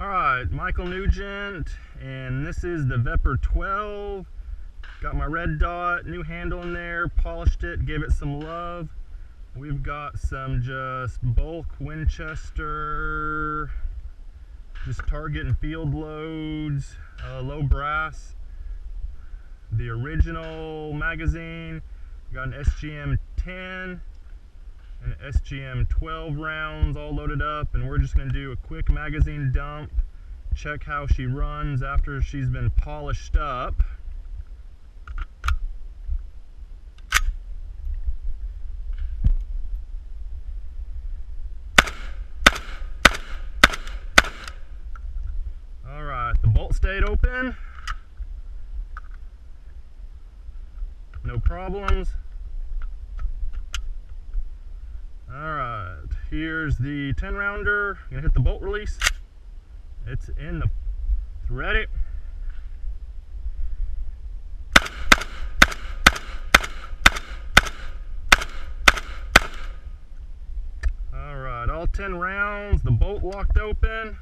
Alright, Michael Nugent, and this is the Vepr 12. Got my red dot, new handle in there, polished it, gave it some love. We've got some just bulk Winchester, just target and field loads, low brass. The original magazine, got an SGM 10 and SGM 12 rounds all loaded up, and we're just going to do a quick magazine dump, check how she runs after she's been polished up. Alright, the bolt stayed open, no problems. Alright, here's the 10 rounder. I'm gonna hit the bolt release. It's ready. Alright, all 10 rounds, the bolt locked open.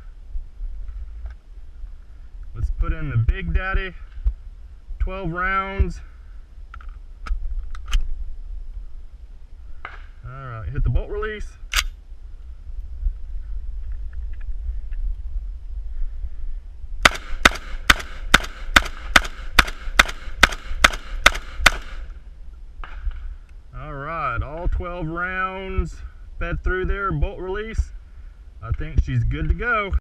Let's put in the Big Daddy, 12 rounds. Alright, hit the bolt release. Alright, all 12 rounds fed through there, bolt release. I think she's good to go.